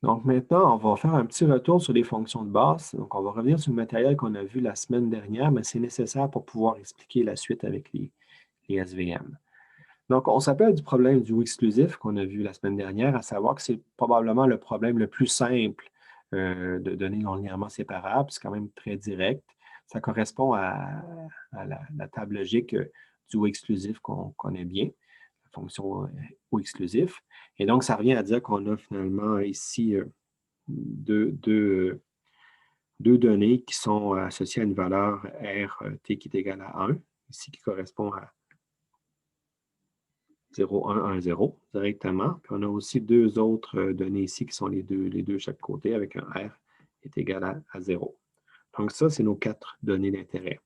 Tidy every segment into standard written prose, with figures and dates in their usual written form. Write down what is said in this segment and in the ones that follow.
Donc maintenant, on va faire un petit retour sur les fonctions de base. Donc, on va revenir sur le matériel qu'on a vu la semaine dernière, mais c'est nécessaire pour pouvoir expliquer la suite avec les SVM. Donc, on s'appelle du problème du ou exclusif qu'on a vu la semaine dernière, à savoir que c'est probablement le problème le plus simple de données non linéairement séparables. C'est quand même très direct. Ça correspond à la table logique du ou exclusif qu'on connaît bien, la fonction ou exclusif. Et donc, ça revient à dire qu'on a finalement ici deux données qui sont associées à une valeur R t qui est égale à 1, ici qui correspond à 0, 1, 1, 0 directement. Puis on a aussi deux autres données ici qui sont les deux de chaque côté avec un R est égal à 0. Donc ça, c'est nos quatre données d'intérêt.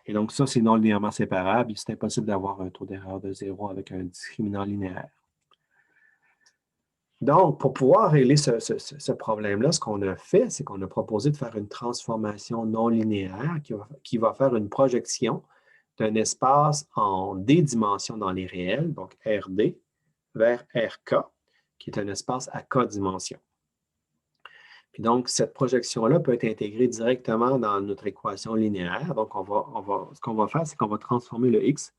Et donc ça, c'est non linéairement séparable. C'est impossible d'avoir un taux d'erreur de 0 avec un discriminant linéaire. Donc, pour pouvoir régler ce problème-là, ce qu'on a fait, c'est qu'on a proposé de faire une transformation non linéaire qui va faire une projection d'un espace en D dimensions dans les réels, donc RD, vers RK, qui est un espace à K dimensions. Puis donc, cette projection-là peut être intégrée directement dans notre équation linéaire. Donc, ce qu'on va faire, c'est qu'on va transformer le X.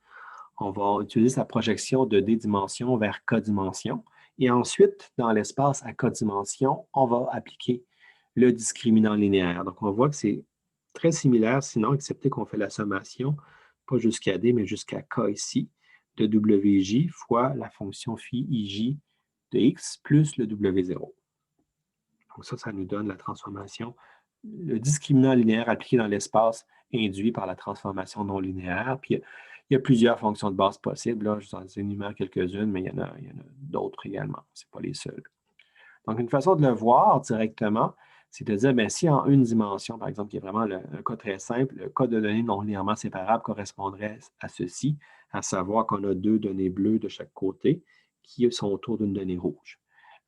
On va utiliser sa projection de D dimensions vers K dimensions. Et ensuite, dans l'espace à K dimensions, on va appliquer le discriminant linéaire. Donc, on voit que c'est très similaire, sinon, excepté qu'on fait la sommation, pas jusqu'à D, mais jusqu'à K ici, de WJ fois la fonction phi IJ de X plus le W0. Donc, ça nous donne la transformation, le discriminant linéaire appliqué dans l'espace induit par la transformation non linéaire. Puis, il y a plusieurs fonctions de base possibles. Là. Je vous en énumère quelques-unes, mais il y en a d'autres également. Ce n'est pas les seules. Donc, une façon de le voir directement, c'est de dire, bien, si en une dimension, par exemple, qui est vraiment un cas très simple, le cas de données non linéairement séparables correspondrait à ceci, à savoir qu'on a deux données bleues de chaque côté qui sont autour d'une donnée rouge.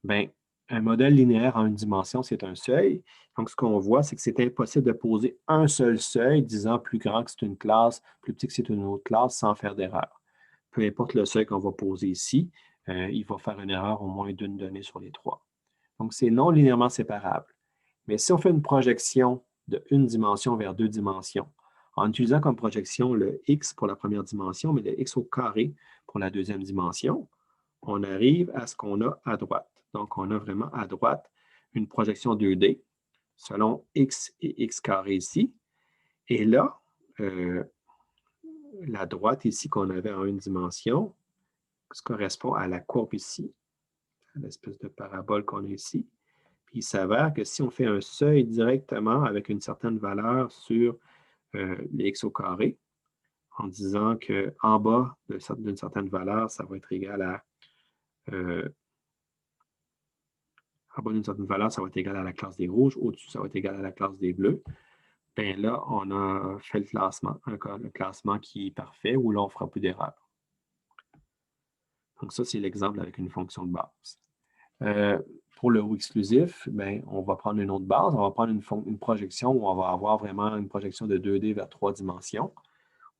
Bien, un modèle linéaire en une dimension, c'est un seuil. Donc, ce qu'on voit, c'est que c'est impossible de poser un seul seuil disant plus grand que c'est une classe, plus petit que c'est une autre classe, sans faire d'erreur. Peu importe le seuil qu'on va poser ici, il va faire une erreur au moins d'une donnée sur les trois. Donc, c'est non linéairement séparable. Mais si on fait une projection de une dimension vers deux dimensions, en utilisant comme projection le x pour la première dimension, mais le x au carré pour la deuxième dimension, on arrive à ce qu'on a à droite. Donc, on a vraiment à droite une projection 2D selon x et x carré ici. Et là, la droite ici qu'on avait en une dimension, ça correspond à la courbe ici, à l'espèce de parabole qu'on a ici. Puis il s'avère que si on fait un seuil directement avec une certaine valeur sur les x au carré, en disant qu'en bas d'une certaine valeur, ça va être égal à en bas d'une certaine valeur, ça va être égal à la classe des rouges. Au-dessus, ça va être égal à la classe des bleus. Bien là, on a fait le classement, le classement qui est parfait, où là, on ne fera plus d'erreur. Donc ça, c'est l'exemple avec une fonction de base. Pour le ou exclusif, bien, on va prendre une autre base. On va prendre une projection où on va avoir vraiment une projection de 2D vers 3 dimensions,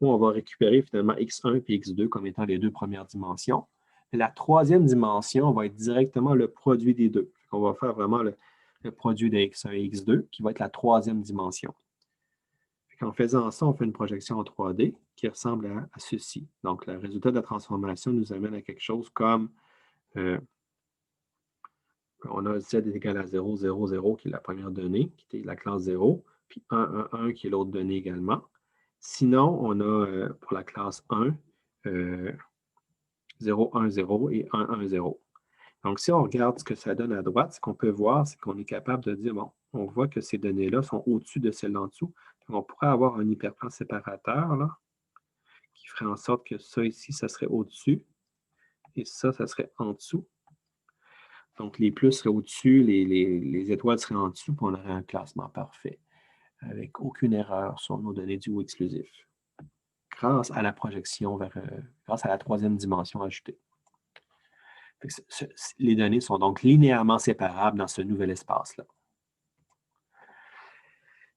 où on va récupérer finalement x1 et x2 comme étant les deux premières dimensions. Et la troisième dimension va être directement le produit des deux. On va faire vraiment le produit de x1 et x2, qui va être la troisième dimension. En faisant ça, on fait une projection en 3D qui ressemble à ceci. Donc, le résultat de la transformation nous amène à quelque chose comme on a z est égal à 0, 0, 0, qui est la première donnée, qui est la classe 0, puis 1, 1, 1, qui est l'autre donnée également. Sinon, on a pour la classe 1, 0, 1, 0 et 1, 1, 0. Donc, si on regarde ce que ça donne à droite, ce qu'on peut voir, c'est qu'on est capable de dire, bon, on voit que ces données-là sont au-dessus de celles en dessous. Donc, on pourrait avoir un hyperplan séparateur, là, qui ferait en sorte que ça ici, ça serait au-dessus, et ça serait en dessous. Donc, les plus seraient au-dessus, les étoiles seraient en dessous, puis on aurait un classement parfait, avec aucune erreur sur nos données du ou exclusif, grâce à la projection grâce à la troisième dimension ajoutée. Les données sont donc linéairement séparables dans ce nouvel espace-là.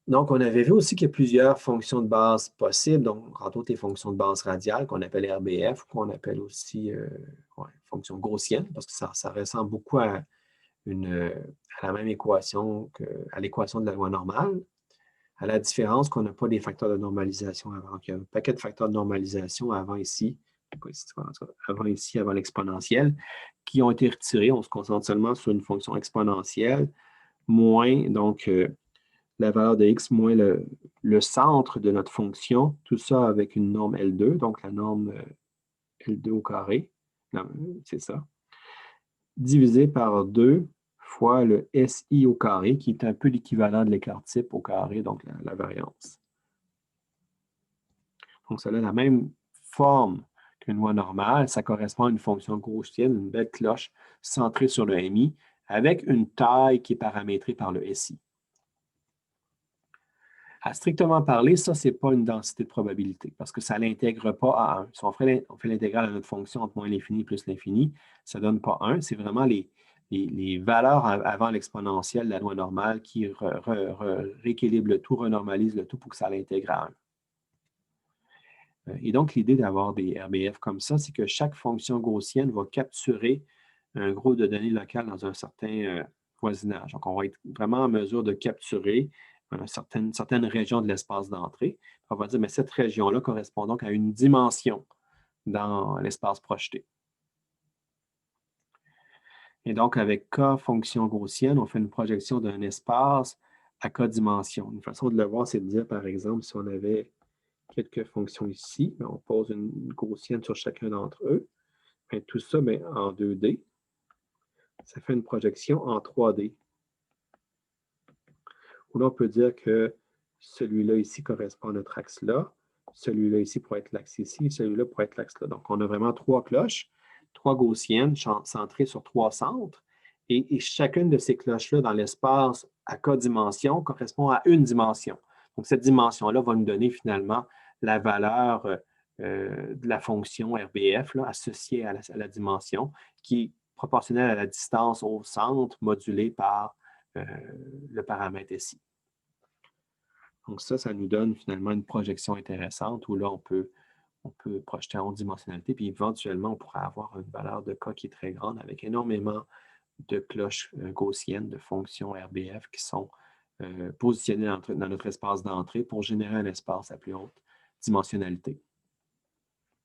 Donc, on avait vu aussi qu'il y a plusieurs fonctions de base possibles, donc entre autres les fonctions de base radiales qu'on appelle RBF, qu'on appelle aussi fonctions gaussiennes, parce que ça ressemble beaucoup à à la même équation qu'à l'équation de la loi normale, à la différence qu'on n'a pas les facteurs de normalisation avant. Il y a un paquet de facteurs de normalisation avant ici, pas ici, avant ici, avant l'exponentielle, qui ont été retirés. On se concentre seulement sur une fonction exponentielle, moins donc la valeur de x moins le centre de notre fonction, tout ça avec une norme L2, donc la norme L2 au carré, c'est ça, divisé par 2 fois le SI au carré, qui est un peu l'équivalent de l'écart type au carré, donc la variance. Donc, ça a la même forme qu'une loi normale. Ça correspond à une fonction gaussienne, une belle cloche centrée sur le MI, avec une taille qui est paramétrée par le SI. À strictement parler, ça, ce n'est pas une densité de probabilité parce que ça ne l'intègre pas à 1. Si on fait l'intégrale de notre fonction entre moins l'infini plus l'infini, ça ne donne pas 1. C'est vraiment les valeurs avant l'exponentielle de la loi normale qui rééquilibrent le tout, renormalise le tout pour que ça l'intègre à 1. Et donc, l'idée d'avoir des RBF comme ça, c'est que chaque fonction gaussienne va capturer un groupe de données locales dans un certain voisinage. Donc, on va être vraiment en mesure de capturer certaines régions de l'espace d'entrée. On va dire, mais cette région-là correspond donc à une dimension dans l'espace projeté. Et donc, avec K fonction gaussienne, on fait une projection d'un espace à K dimensions. Une façon de le voir, c'est de dire, par exemple, si on avait quelques fonctions ici, on pose une gaussienne sur chacun d'entre eux. Et tout ça en 2D. Ça fait une projection en 3D. Ou là, on peut dire que celui-là ici correspond à notre axe-là, celui-là ici pourrait être l'axe ici, celui-là pourrait être l'axe-là. Donc, on a vraiment 3 cloches, 3 gaussiennes centrées sur 3 centres, et chacune de ces cloches-là dans l'espace à K dimensions correspond à une dimension. Donc, cette dimension-là va nous donner finalement la valeur de la fonction RBF là, associée à la dimension, qui est proportionnelle à la distance au centre modulée par le paramètre SI. Donc ça nous donne finalement une projection intéressante où là, on peut projeter en haute dimensionnalité, puis éventuellement, on pourrait avoir une valeur de K qui est très grande avec énormément de cloches gaussiennes, de fonctions RBF qui sont positionnées dans notre espace d'entrée pour générer un espace à plus haute dimensionnalité.